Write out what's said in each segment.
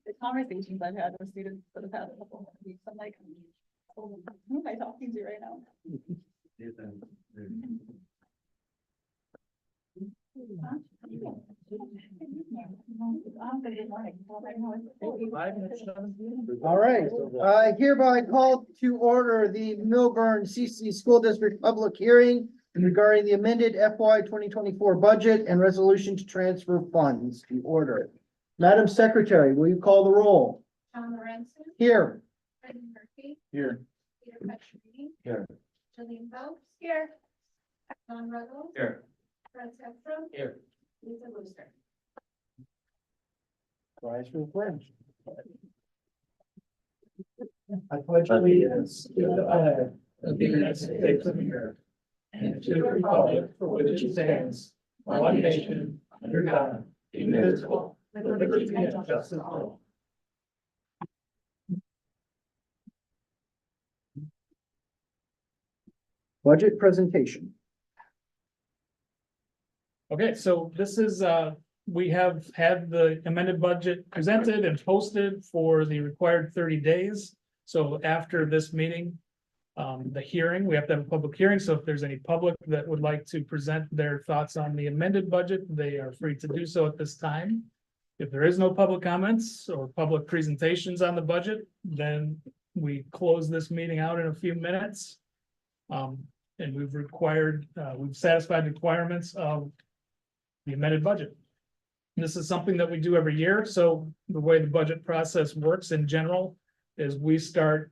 the conversations I've had with students for the past couple of weeks, I'm like, oh, who am I talking to right now? All right, I hereby call to order the Millburn CC School District public hearing regarding the amended FY 2024 budget and resolution to transfer funds to order. Madam Secretary, will you call the roll? John Lorenzen. Here. Brendan Murphy. Here. Peter Petrini. Here. Jillian Phelps. Here. John Ruggles. Here. Fred Stepson. Here. Lisa Booster. Rise for the pledge. I pledge allegiance to the flag of the United States of America and to the republic for which it stands, one nation, under God, indivisible, with liberty and justice for all. Budget presentation. Okay, so this is, we have had the amended budget presented and posted for the required 30 days. So after this meeting, the hearing, we have to have a public hearing. So if there's any public that would like to present their thoughts on the amended budget, they are free to do so at this time. If there is no public comments or public presentations on the budget, then we close this meeting out in a few minutes. And we've satisfied the requirements of the amended budget. And this is something that we do every year. So the way the budget process works in general is we start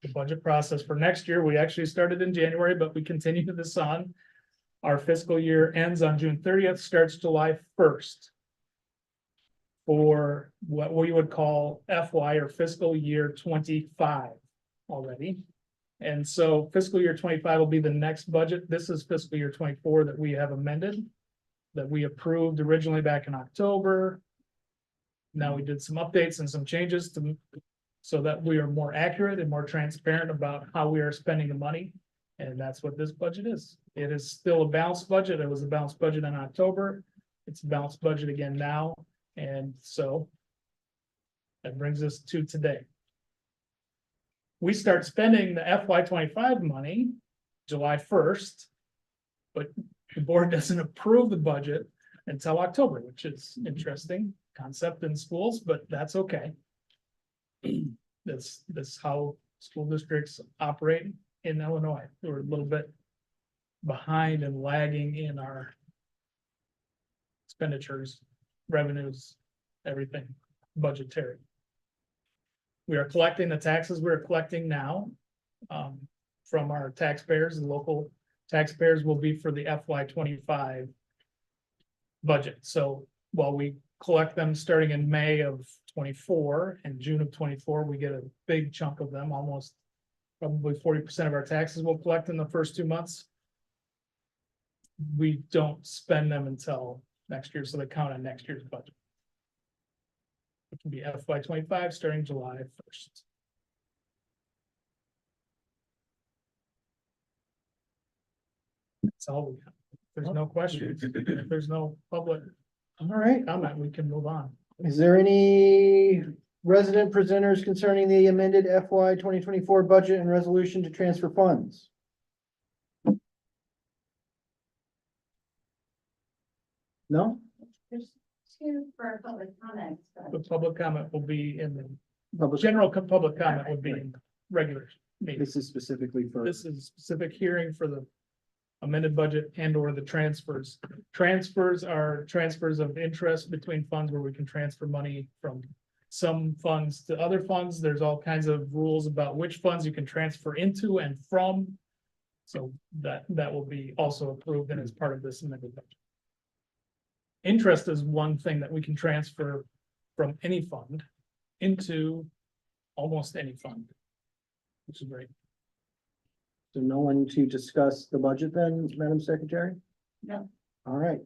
the budget process for next year. We actually started in January, but we continue this on. Our fiscal year ends on June 30th, starts July 1st. For what we would call FY or fiscal year 25 already. And so fiscal year 25 will be the next budget. This is fiscal year 24 that we have amended, that we approved originally back in October. Now we did some updates and some changes to, so that we are more accurate and more transparent about how we are spending the money. And that's what this budget is. It is still a balanced budget. It was a balanced budget in October. It's a balanced budget again now. And so that brings us to today. We start spending the FY 25 money July 1st, but the board doesn't approve the budget until October, which is interesting concept in schools, but that's okay. That's how school districts operate in Illinois. We're a little bit behind and lagging in our expenditures, revenues, everything budgetary. We are collecting the taxes we're collecting now from our taxpayers. The local taxpayers will be for the FY 25 budget. So while we collect them starting in May of 24 and June of 24, we get a big chunk of them, almost probably 40% of our taxes we'll collect in the first 2 months. We don't spend them until next year, so they count on next year's budget. It can be FY 25 starting July 1st. That's all we have. If there's no questions, if there's no public All right, comment, we can move on. is there any resident presenters concerning the amended FY 2024 budget and resolution to transfer funds? No? There's two for public comments, The but public comment will be in the Public, general public comment would be in regular meeting. this is specifically for. This is a specific hearing for the amended budget and or the transfers. Transfers are transfers of interest between funds where we can transfer money from some funds to other funds. There's all kinds of rules about which funds you can transfer into and from. So that will be also approved and as part of this amended budget. Interest is one thing that we can transfer from any fund into almost any fund, which is great. So no one to discuss the budget then, Madam Secretary? No. All right.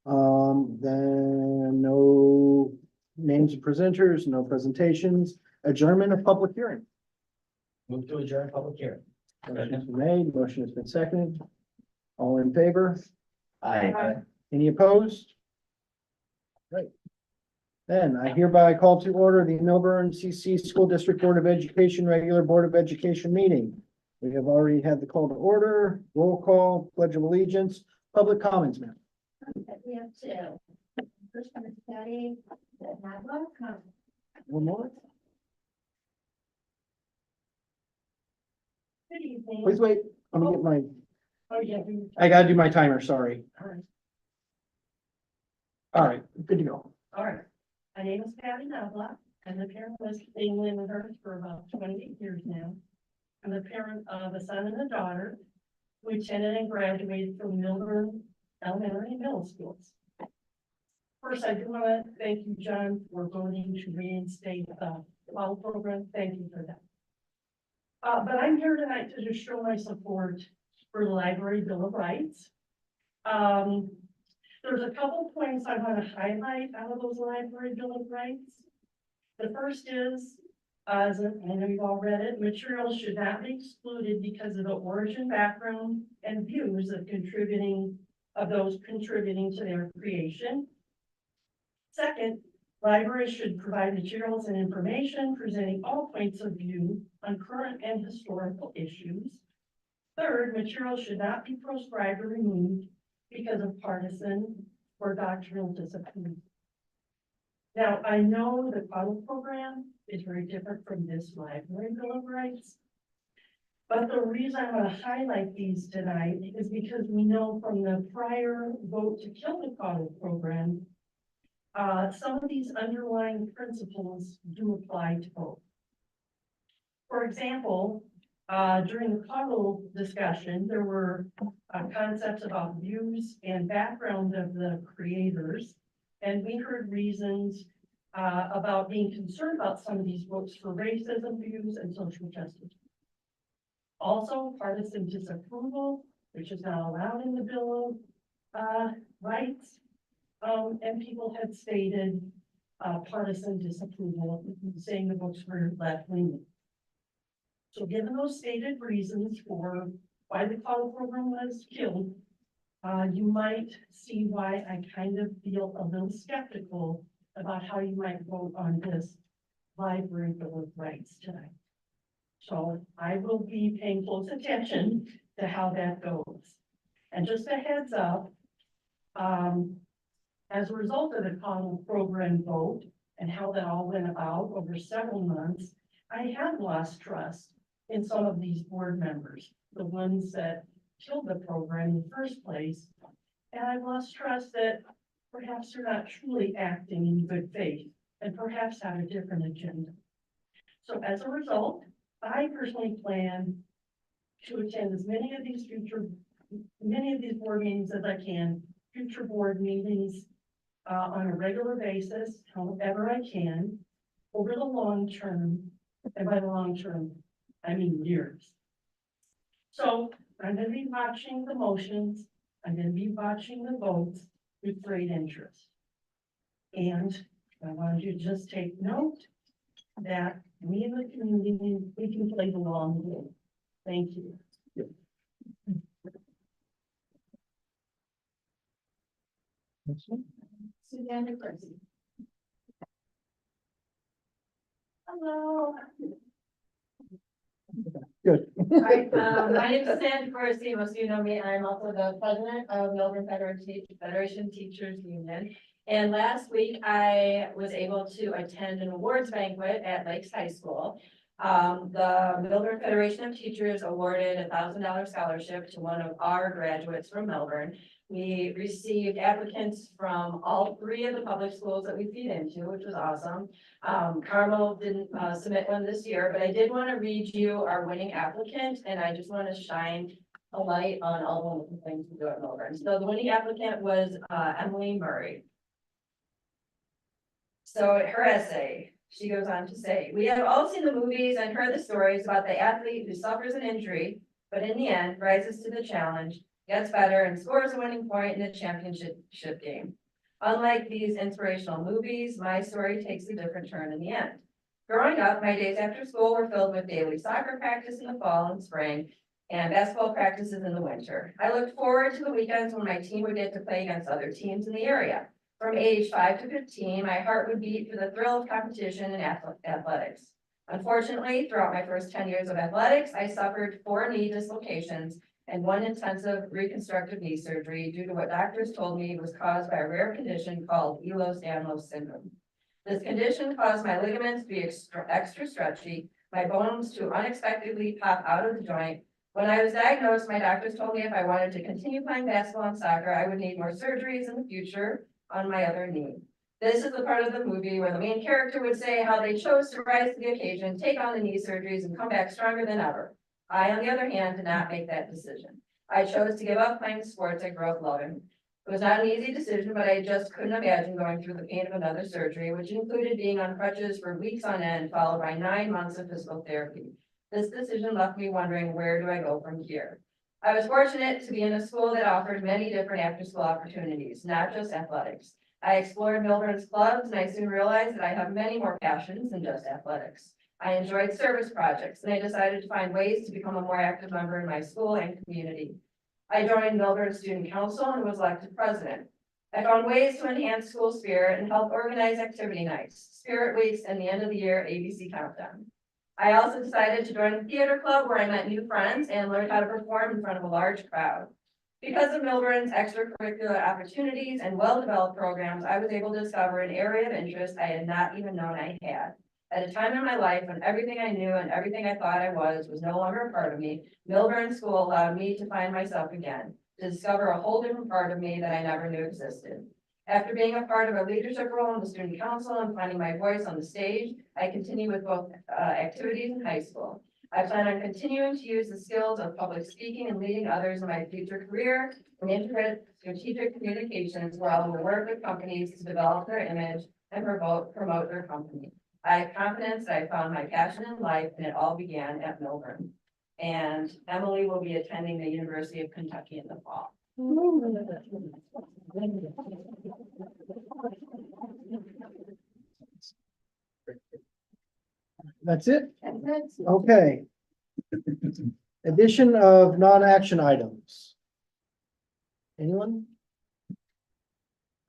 Then no names of presenters, no presentations, adjournment of public hearing. Move to adjourn public hearing. Motion has been made, motion has been seconded. All in favor? Aye. Any opposed? Right. Then I hereby call to order the Millburn CC School District Board of Education Regular Board of Education meeting. We have already had the call to order, roll call, pledge of allegiance, public comments, ma'am. We have two. First one is Patty, that had a lot of comments. One more. Good evening. Please wait. I'm gonna get my, Oh, yeah. I gotta do my timer, sorry. All right. All right, good to go. All right. My name is Patty Navla. I'm the parent of England and Hers for about 28 years now. I'm the parent of a son and a daughter who attended and graduated from Millburn Elementary and Middle Schools. First, I do want to thank you, John, for voting to reinstate the WOW program. Thank you for that. But I'm here tonight to just show my support for the Library Bill of Rights. There's a couple points I want to highlight out of those Library Bill of Rights. The first is, as I know you've all read it, materials should not be excluded because of the origin, background, and views of those contributing to their creation. Second, libraries should provide materials and information presenting all points of view on current and historical issues. Third, materials should not be proscribed or removed because of partisan or doctrinal disagreement. Now, I know the CODL program is very different from this Library Bill of Rights. But the reason I want to highlight these tonight is because we know from the prior vote to kill the CODL program, some of these underlying principles do apply to both. For example, during the CODL discussion, there were concepts about views and background of the creators. And we heard reasons about being concerned about some of these books for racism views and social justice. Also, partisan disapproval, which is not allowed in the Bill of Rights. And people had stated partisan disapproval, saying the books were left-leaning. So given those stated reasons for why the CODL program was killed, you might see why I kind of feel a little skeptical about how you might vote on this Library Bill of Rights tonight. So I will be paying close attention to how that goes. And just a heads up, as a result of the CODL program vote and how that all went about over several months, I have lost trust in some of these board members, the ones that killed the program in the first place. And I've lost trust that perhaps they're not truly acting in good faith and perhaps have a different agenda. So as a result, I personally plan to attend as many of these board meetings as I can, future board meetings on a regular basis, however I can, over the long term. And by the long term, I mean years. So I'm going to be watching the motions. I'm going to be watching the votes with great interest. And I wanted you to just take note that we in the community, we can play the long game. Thank you. Suzanne Chrissy. Hello. Good. Hi, my name is Suzanne Corsi. Most of you know me. I'm also the president of Millburn Federation Teachers Union. And last week I was able to attend an awards banquet at Lakes High School. The Millburn Federation of Teachers awarded a $1,000 scholarship to one of our graduates from Millburn. We received applicants from all three of the public schools that we feed into, which was awesome. Carmel didn't submit one this year, but I did want to read you our winning applicant, and I just want to shine a light on all the wonderful things we do at Millburn. So the winning applicant was Emily Murray. So her essay, she goes on to say, "We have all seen the movies and heard the stories about the athlete who suffers an injury, but in the end rises to the challenge, gets better, and scores a winning point in a championship game. Unlike these inspirational movies, my story takes a different turn in the end. Growing up, my days after school were filled with daily soccer practice in the fall and spring and basketball practices in the winter. I looked forward to the weekends when my team would get to play against other teams in the area. From age 5 to 15, my heart would beat for the thrill of competition and athletics. Unfortunately, throughout my first 10 years of athletics, I suffered 4 knee dislocations and 1 intensive reconstructive knee surgery due to what doctors told me was caused by a rare condition called Ehlers-Danlos syndrome. This condition caused my ligaments to be extra stretchy, my bones to unexpectedly pop out of the joint. When I was diagnosed, my doctors told me if I wanted to continue playing basketball and soccer, I would need more surgeries in the future on my other knee. This is the part of the movie where the main character would say how they chose to rise to the occasion, take on the knee surgeries, and come back stronger than ever. I, on the other hand, did not make that decision. I chose to give up playing the sports I grew up loving. It was not an easy decision, but I just couldn't imagine going through the pain of another surgery, which included being on crutches for weeks on end, followed by 9 months of physical therapy. This decision left me wondering, where do I go from here? I was fortunate to be in a school that offered many different after-school opportunities, not just athletics. I explored Millburn's clubs, and I soon realized that I have many more passions than just athletics. I enjoyed service projects, and I decided to find ways to become a more active member in my school and community. I joined Millburn Student Council and was elected president. I found ways to enhance school spirit and help organize activity nights, spirit weeks, and the end of the year ABC countdown. I also decided to join the theater club where I met new friends and learned how to perform in front of a large crowd. Because of Millburn's extracurricular opportunities and well-developed programs, I was able to discover an area of interest I had not even known I had. At a time in my life when everything I knew and everything I thought I was no longer a part of me, Millburn School allowed me to find myself again, to discover a whole different part of me that I never knew existed. After being a part of a leadership role in the student council and finding my voice on the stage, I continue with both activities in high school. I plan on continuing to use the skills of public speaking and leading others in my future career and integrated strategic communications where I will work with companies to develop their image and promote their company. I have confidence that I found my passion in life, and it all began at Millburn. And Emily will be attending the University of Kentucky in the fall. That's it? Okay. Addition of non-action items. Anyone?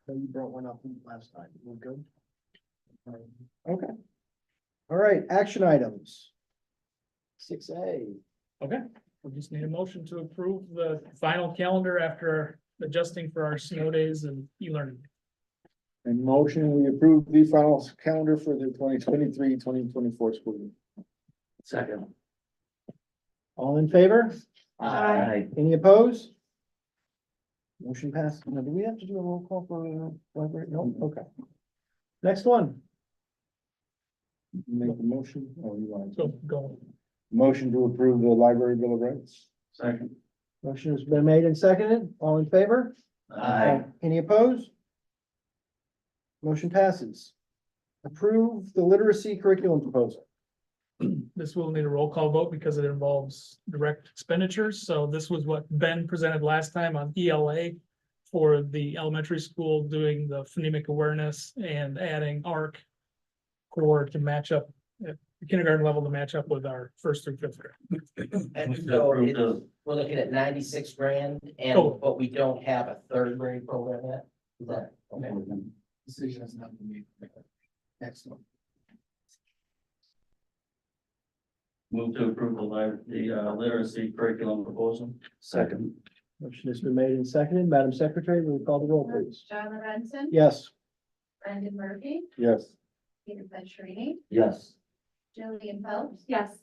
So you brought one up last time. We're good? Okay. All right, action items. 6A. Okay, we just need a motion to approve the final calendar after adjusting for our snow days and e-learning. And motion, we approve the final calendar for the 2023-2024 school year. Second. All in favor? Aye. Any opposed? Motion passed. Now, do we have to do a roll call for library? No, okay. Next one. Make the motion, or you want So to? go. Motion to approve the library bill of rights. Second. Motion has been made and seconded. All in favor? Aye. Any opposed? Motion passes. Approve the literacy curriculum proposal. This will need a roll call vote because it involves direct expenditures. So this was what Ben presented last time on ELA for the elementary school, doing the phonemic awareness and adding ARC core to match up at the kindergarten level to match up with our 1st through 5th grade. And so we're looking at 96 grand and, Total. but we don't have a 3rd grade program yet? Is that, okay. Decision has not been made. Excellent. Move to approve the literacy curriculum proposal. Second. Motion has been made and seconded. Madam Secretary, will you call the roll, please? John Lorenzen. Yes. Brendan Murphy. Yes. Peter Petrini. Yes. Jillian Phelps. Yes.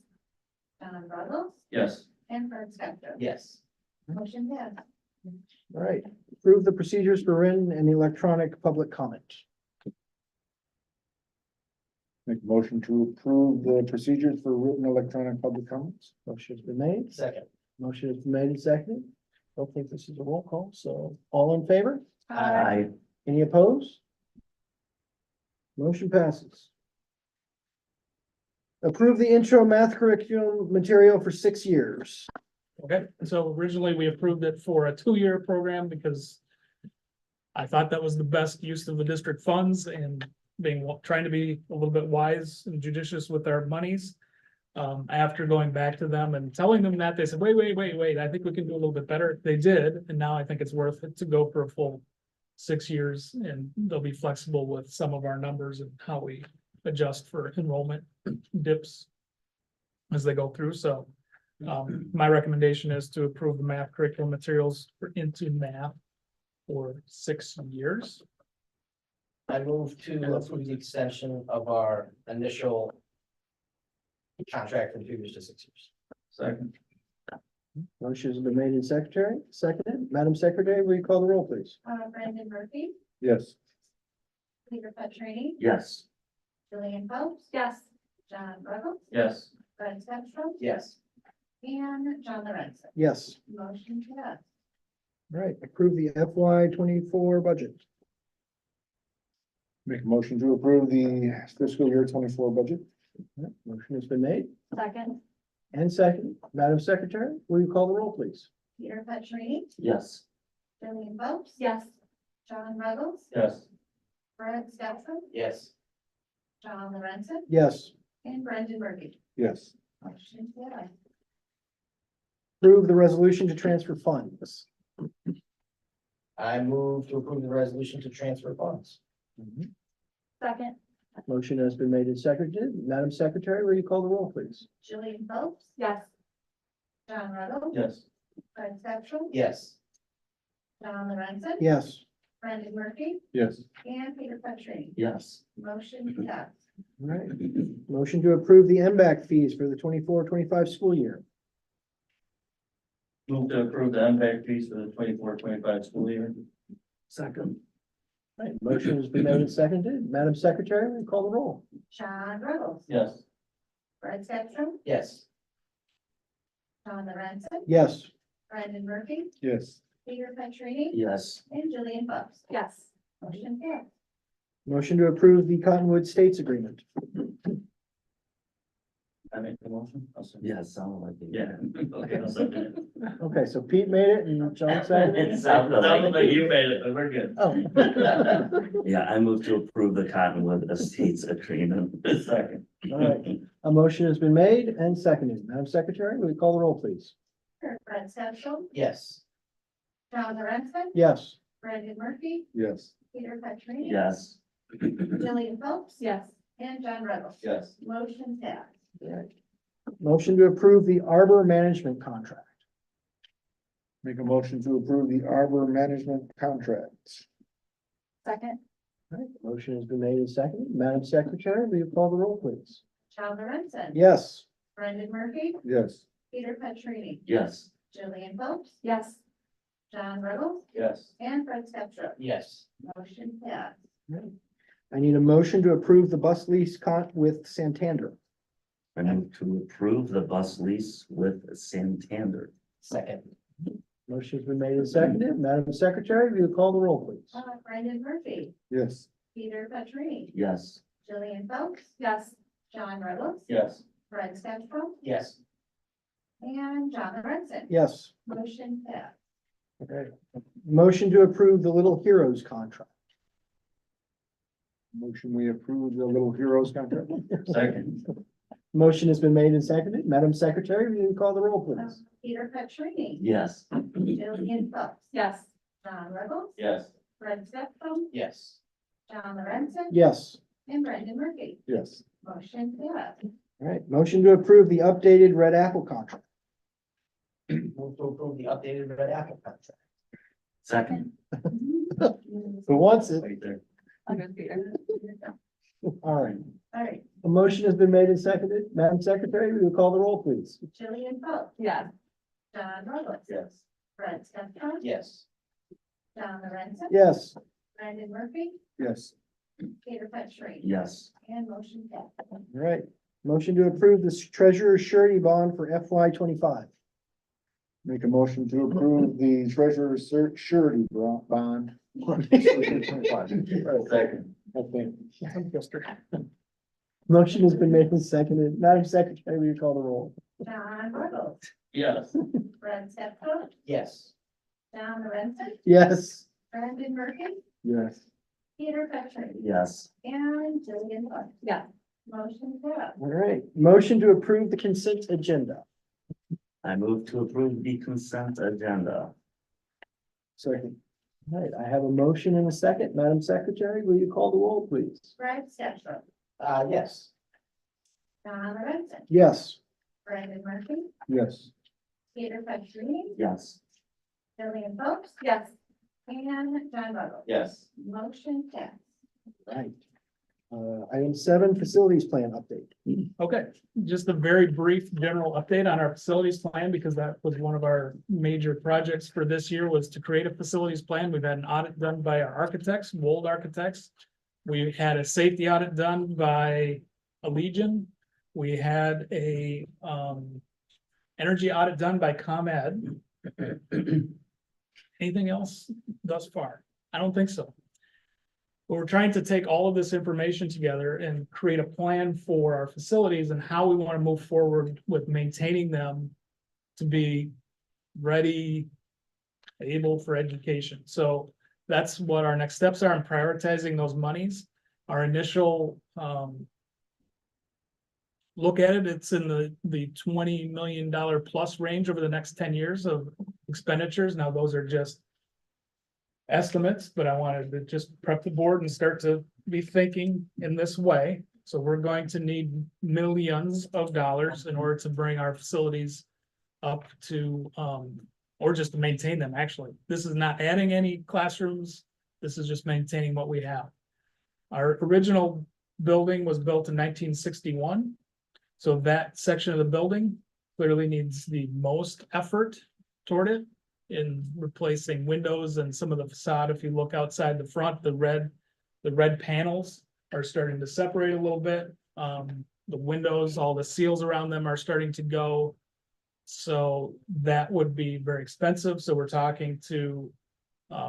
John Ruggles Yes. and Fred Steptoe. Yes. Motion passed. All right. Approve the procedures for written and electronic public comment. Make a motion to approve the procedures for written electronic public comments. Motion has been made. Second. Motion has been made and seconded. Don't think this is a roll call, so all in favor? Aye. Any opposed? Motion passes. Approve the intro math curriculum material for 6 years. Okay, so originally we approved it for a 2-year program because I thought that was the best use of the district funds and trying to be a little bit wise and judicious with our monies. After going back to them and telling them that, they said, wait, I think we can do a little bit better. They did, and now I think it's worth it to go for a full 6 years, and they'll be flexible with some of our numbers and how we adjust for enrollment dips as they go through. So my recommendation is to approve the math curriculum materials into math for 6 years. I move to approve the extension of our initial contract for the previous to 6 years. Second. Motion has been made and seconded. Madam Secretary, will you call the roll, please? Brandon Murphy, Yes. Peter Petrini, Yes. Julian Phelps, Yes. John Ruggles, Yes. Fred Stepstrom, Yes. and John Lorenzen. Yes. Motion passed. All right, approve the FY 24 budget. Make a motion to approve the fiscal year 24 budget. Motion has been made Second. and seconded. Madam Secretary, will you call the roll, please? Peter Petrini, Yes. Julian Phelps, Yes. John Ruggles, Yes. Fred Stepstrom, Yes. John Lorenzen, Yes. and Brendan Murphy. Yes. Motion passed. Approve the resolution to transfer funds. I move to approve the resolution to transfer funds. Second. Motion has been made and seconded. Madam Secretary, will you call the roll, please? Julian Phelps, Yes. John Ruggles, Yes. Fred Stepstrom, Yes. John Lorenzen, Yes. Brendan Murphy, Yes. and Peter Petrini. Yes. Motion passed. All right. Motion to approve the MBAC fees for the 24-25 school year. Move to approve the MBAC fees for the 24-25 school year. Second. All right, motion has been made and seconded. Madam Secretary, will you call the roll? John Ruggles, Yes. Fred Stepstrom, Yes. John Lorenzen, Yes. Brendan Murphy, Yes. Peter Petrini, Yes. and Julian Phelps. Yes. Motion passed. Motion to approve the Cottonwood States Agreement. I make the motion? Yes, sounded like it. Yeah. Okay, I'll second it. Okay, so Pete made it and John seconded It it. sounded Sounds like like you it. made it, but we're good. Oh. Yeah, I move to approve the Cottonwood Estates Agreement. Second. All right, a motion has been made and seconded. Madam Secretary, will you call the roll, please? Fred Stepstrom, Yes. John Lorenzen, Yes. Brendan Murphy, Yes. Peter Petrini. Yes, Julian Phelps. Yes. And John Ruggles. Yes. Motion passed. All right. Motion to approve the Arbor Management Contract. Make a motion to approve the arbor management contract. Second. All right, motion has been made and seconded. Madam Secretary, will you call the roll, please? John Lorenzen. Yes. Brendan Murphy, Yes. Peter Petrini, yes, Julian Phelps, Yes. John Ruggles, Yes. and Fred Stepstrom. Yes. Motion passed. I need a motion to approve the bus lease with Santander. I move to approve the bus lease with Santander. Second. Motion's been made and seconded. Madam Secretary, will you call the roll, please? Brendan Murphy, Yes. Peter Petrini, Yes, Julian Phelps, Yes. John Ruggles, Yes. Fred Stepstrom, Yes. and John Lorenzen. Yes. Motion passed. Okay. Motion to approve the Little Heroes contract. Motion we approve the Little Heroes contract. Second. Motion has been made and seconded. Madam Secretary, will you call the roll, please? Peter Petrini, yes, Julian Phelps, Yes. John Ruggles, Yes. Fred Stepstrom, Yes. John Lorenzen, Yes. and Brendan Murphy. Yes. Motion passed. All right. Motion to approve the updated Red Apple contract. Move to approve the updated Red Apple contract. second, Who wants it? Right there. Under Peter. All right. All right, A motion has been made and seconded. Madam Secretary, will you call the roll, please? Julian Phelps, Yes. John Ruggles, Yes. Fred Stepstrom, Yes. John Lorenzen, Yes. Brendan Murphy, Yes. Peter Petrini. yes, And motion passed. All right. Motion to approve the treasurer's surety bond for FY 25. Make a motion to approve the treasurer's surety bond. Second. I think. Motion has been made and seconded. Madam Secretary, will you call the roll? John Ruggles, Yes. Fred Stepstrom, Yes. John Lorenzen, Yes. Brendan Murphy, Yes. Peter Petrini, yes, and Julian Phelps. Yeah. Motion passed. All right. Motion to approve the consent agenda. I move to approve the consent agenda. Second. All right, I have a motion and a second. Madam Secretary, will you call the roll, please? Brad Stepson, Yes. Don Lorenzen, Yes. Brandon Murphy, Yes. Peter Petroni, Yes. Lillian Phillips. Yes. And John Buggle. Yes. Motion passed. Right. Item 7, facilities plan update. Okay, just a very brief general update on our facilities plan, because that was one of our major projects for this year, was to create a facilities plan. We've had an audit done by our architects, Wold Architects. We had a safety audit done by Allegion. We had a energy audit done by ComEd. Anything else thus far? I don't think so. But we're trying to take all of this information together and create a plan for our facilities and how we want to move forward with maintaining them to be ready, able for education. So that's what our next steps are in prioritizing those monies. Our initial look at it, it's in the $20 million plus range over the next 10 years of expenditures. Now, those are just estimates, but I wanted to just prep the board and start to be thinking in this way. So we're going to need millions of dollars in order to bring our facilities up to, or just to maintain them, actually. This is not adding any classrooms. This is just maintaining what we have. Our original building was built in 1961. So that section of the building clearly needs the most effort toward it in replacing windows and some of the facade. If you look outside the front, the red panels are starting to separate a little bit. The windows, all the seals around them are starting to go. So that would be very expensive. So we're talking to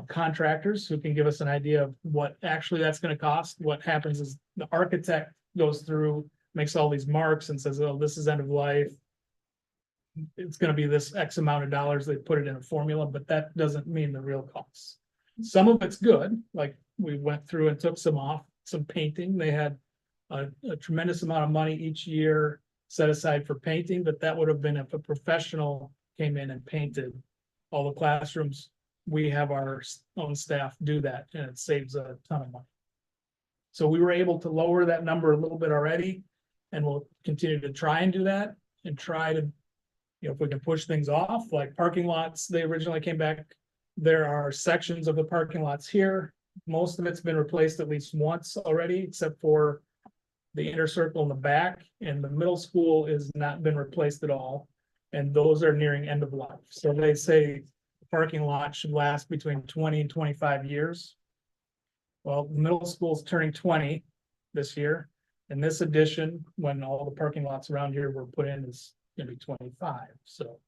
contractors who can give us an idea of what actually that's going to cost. What happens is the architect goes through, makes all these marks and says, oh, this is end of life. It's going to be this X amount of dollars. They put it in a formula, but that doesn't mean the real costs. Some of it's good, like we went through and took some off, some painting. They had a tremendous amount of money each year set aside for painting, but that would have been if a professional came in and painted all the classrooms. We have our own staff do that, and it saves a ton of money. So we were able to lower that number a little bit already, and we'll continue to try and do that and try to, you know, if we can push things off, like parking lots, they originally came back. There are sections of the parking lots here. Most of it's been replaced at least once already, except for the inner circle in the back, and the middle school is not been replaced at all. And those are nearing end of life. So they say the parking lot should last between 20 and 25 years. Well, the middle school is turning 20 this year. And this addition, when all the parking lots around here were put in, is gonna be 25. So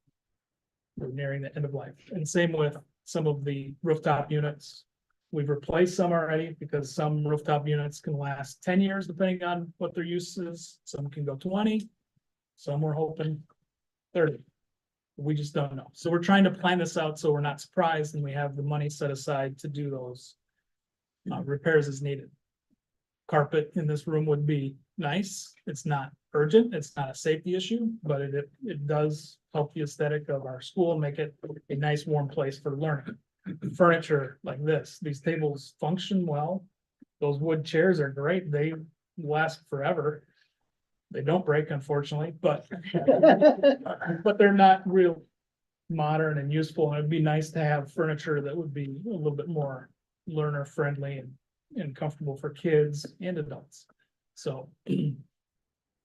we're nearing the end of life. And same with some of the rooftop units. We've replaced some already because some rooftop units can last 10 years, depending on what their use is. Some can go 20. Some we're hoping 30. We just don't know. So we're trying to plan this out so we're not surprised and we have the money set aside to do those repairs as needed. Carpet in this room would be nice. It's not urgent. It's not a safety issue, but it does help the aesthetic of our school and make it a nice warm place for learning. Furniture like this, these tables function well. Those wood chairs are great. They last forever. They don't break, unfortunately, but they're not real modern and useful. And it'd be nice to have furniture that would be a little bit more learner friendly and comfortable for kids and adults. So,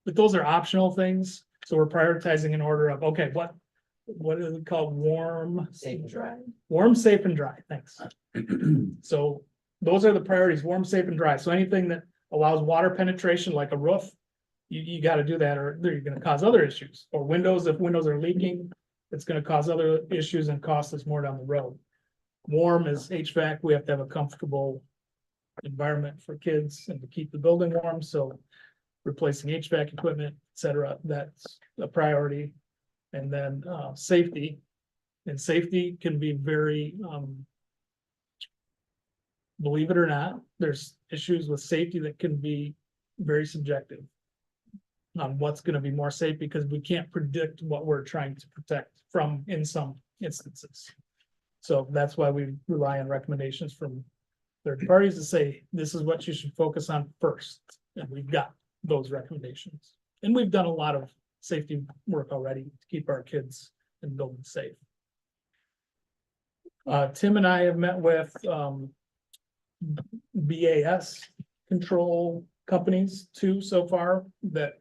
but those are optional things. So we're prioritizing in order of, okay, what is it called? Warm, Safe and dry. warm, safe and dry. Thanks. So those are the priorities, warm, safe and dry. So anything that allows water penetration like a roof, you got to do that or you're going to cause other issues. Or windows, if windows are leaking, it's going to cause other issues and cost us more down the road. Warm is HVAC. We have to have a comfortable environment for kids and to keep the building warm. So replacing HVAC equipment, et cetera, that's a priority. And then safety, and safety can be very, believe it or not, there's issues with safety that can be very subjective on what's going to be more safe because we can't predict what we're trying to protect from in some instances. So that's why we rely on recommendations from third parties to say, this is what you should focus on first. And we've got those recommendations. And we've done a lot of safety work already to keep our kids and buildings safe. Tim and I have met with, BAS control companies too so far that,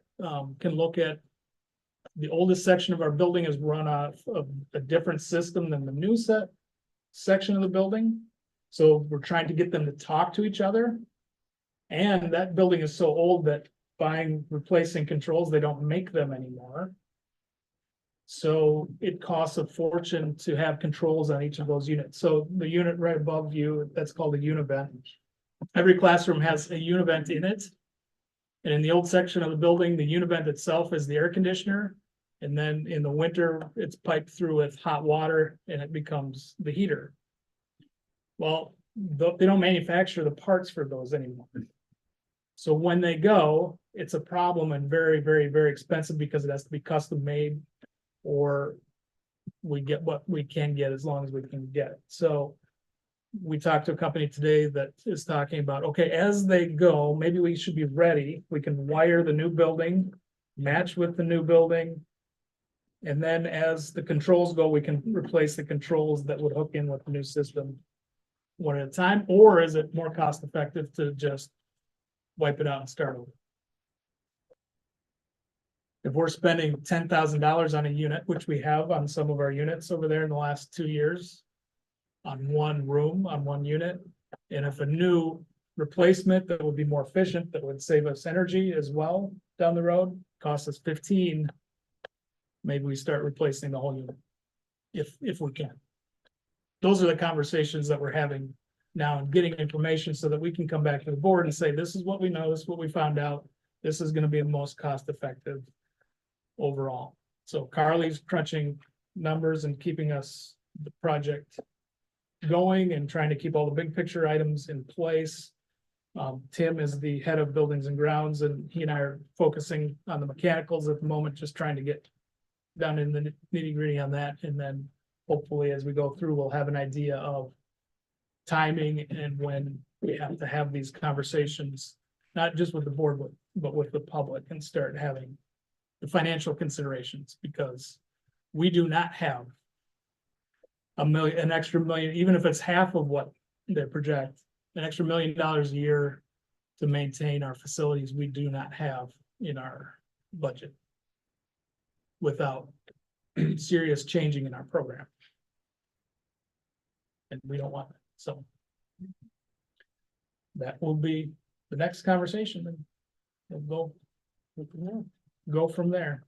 can look at. The oldest section of our building is run off of a different system than the new section of the building. So we're trying to get them to talk to each other. And that building is so old that replacing controls, they don't make them anymore. So it costs a fortune to have controls on each of those units. So the unit right above you, that's called a univent. Every classroom has a univent in it. And in the old section of the building, the univent itself is the air conditioner. And then in the winter, it's piped through with hot water and it becomes the heater. Well, they don't manufacture the parts for those anymore. So when they go, it's a problem and very, very, very expensive because it has to be custom made. Or we get what we can get as long as we can get it. So we talked to a company today that is talking about, okay, as they go, maybe we should be ready. We can wire the new building, match with the new building. And then as the controls go, we can replace the controls that would hook in with the new system one at a time. Or is it more cost effective to just wipe it out and start over? If we're spending $10,000 on a unit, which we have on some of our units over there in the last 2 years, on one room, on one unit, and if a new replacement that would be more efficient, that would save us energy as well down the road, costs us 15, maybe we start replacing the whole unit, if we can. Those are the conversations that we're having now and getting information so that we can come back to the board and say, this is what we know, this is what we found out, this is going to be the most cost effective overall. So Carly's crunching numbers and keeping us the project going and trying to keep all the big picture items in place. Tim is the head of buildings and grounds, and he and I are focusing on the mechanicals at the moment, just trying to get down in the nitty gritty on that. And then hopefully as we go through, we'll have an idea of timing and when we have to have these conversations, not just with the board, but with the public, and start having the financial considerations, because we do not have an extra million, even if it's half of what they project, an extra $1 million a year to maintain our facilities, we do not have in our budget without serious changing in our program. And we don't want that. So that will be the next conversation, and we'll go from there.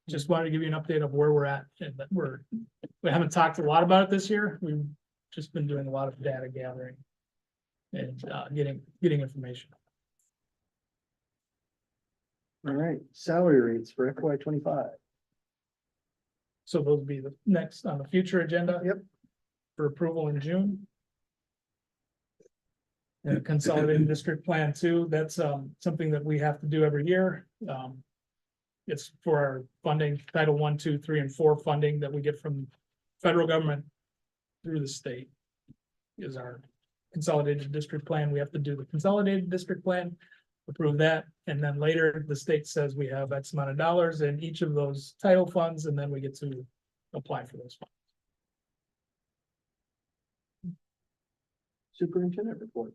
Just wanted to give you an update of where we're at, and that we haven't talked a lot about it this year. We've just been doing a lot of data gathering and getting information. All right, salary rates for FY 25. So those will be the next on the future agenda. Yep. For approval in June. And consolidated district plan too, that's something that we have to do every year. It's for our funding, Title 1, 2, 3, and 4 funding that we get from federal government through the state is our consolidated district plan. We have to do the consolidated district plan, approve that, and then later the state says we have X amount of dollars in each of those title funds, and then we get to apply for those funds. Superintendent report.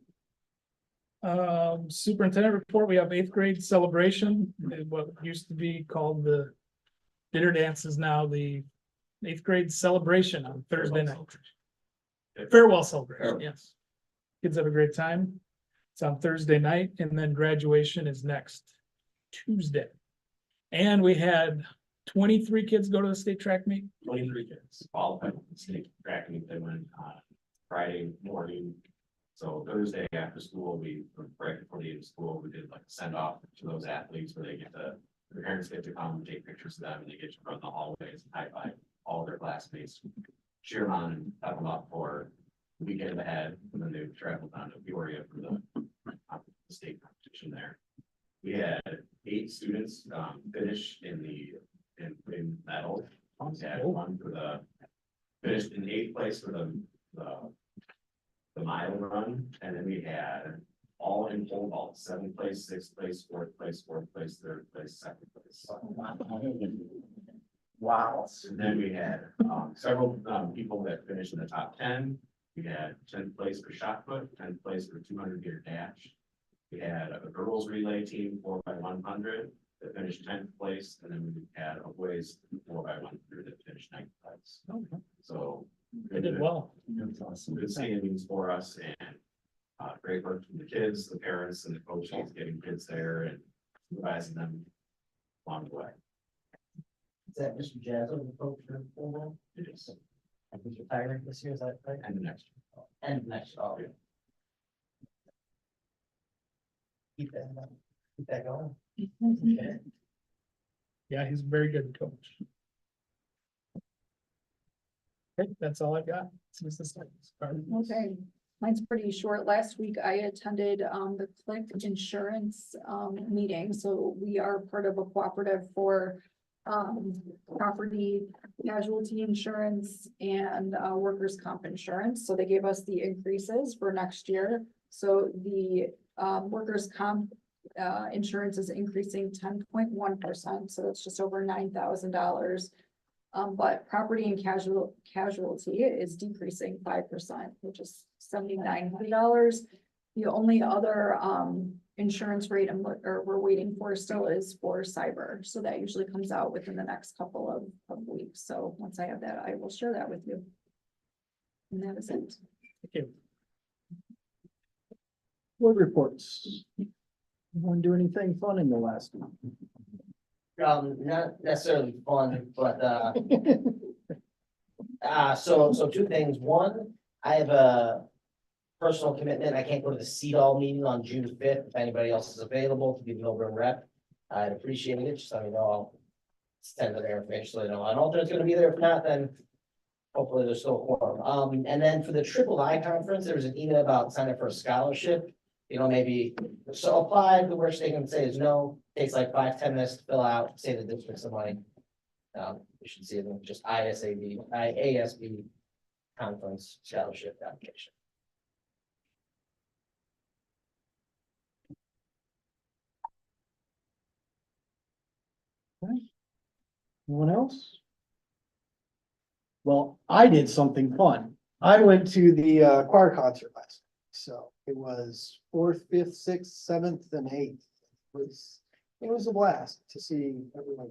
Superintendent report, we have 8th grade celebration, what used to be called the dinner dance is now the 8th grade celebration on Thursday night. Farewell celebration, yes. Kids have a great time. It's on Thursday night, and then graduation is next Tuesday. And we had 23 kids go to the state track meet. 23 kids qualified for the state track meet. They went on Friday morning. So Thursday after school, right before the end of school, we did like a send off to those athletes where their parents get to come and take pictures of them, and they get to run the hallways and high five all of their classmates, cheer them on and have them up for the weekend ahead. And then they traveled down to Peoria for the state competition there. We had 8 students finish in medal. We had one for the finished in 8th place for the mile run, and then we had all in pole vault, 7th place, 6th place, 4th place, 4th place, 3rd place, 2nd place. Wow. And then we had several people that finished in the top 10. We had 10th place for shot put, 10th place for 200-meter dash. We had a girls relay team 4x100 that finished 10th place, and then we had a boys 4x100 that finished 9th place. Okay. So They did well. That's awesome. good standings for us, and great work from the kids, the parents, and the coaches getting kids there and supervising them along the way. Is that Mr. Jazzo, the coach for football? It is. And he's retiring this year, is that right? And the next year. And next, oh, yeah. Keep that going. Okay. Yeah, he's a very good coach. Okay, that's all I've got. Okay, mine's pretty short. Last week I attended the Click Insurance meeting, so we are part of a cooperative for property casualty insurance and workers' comp insurance. So they gave us the increases for next year. So the workers' comp insurance is increasing 10.1%, so it's just over $9,000. But property and casualty is decreasing 5%, which is $7,900. The only other insurance rate we're waiting for still is for cyber. So that usually comes out within the next couple of weeks. So once I have that, I will share that with you. And that is it. Thank you. Board reports. Want to do anything fun in the last one? Not necessarily fun, but, so two things. One, I have a personal commitment. I can't go to the CEDAW meeting on June 5th. If anybody else is available to be the Millburn rep, I'd appreciate it. Just let me know. I'll stand there and finish, so I know an alternate's gonna be there. If not, then hopefully there's still a quorum. And then for the Triple I conference, there was an email about signing up for a scholarship. You know, maybe, so apply. The worst they can say is no. Takes like 5-10 minutes to fill out, save the district some money. You should see it, just IASB conference scholarship application. Anyone else? Well, I did something fun. I went to the choir concert last night. So it was 4th, 5th, 6th, 7th, and 8th. It was a blast to see everyone.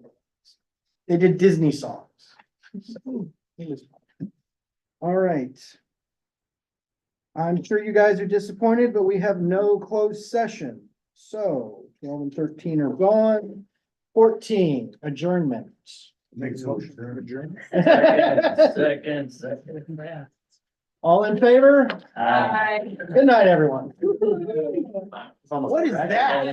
They did Disney songs. So it was fun. All right. I'm sure you guys are disappointed, but we have no closed session. So 12 and 13 are gone. 14, adjournment. Makes a motion to adjourn. Second. All in favor? Bye. Good night, everyone. What What is that?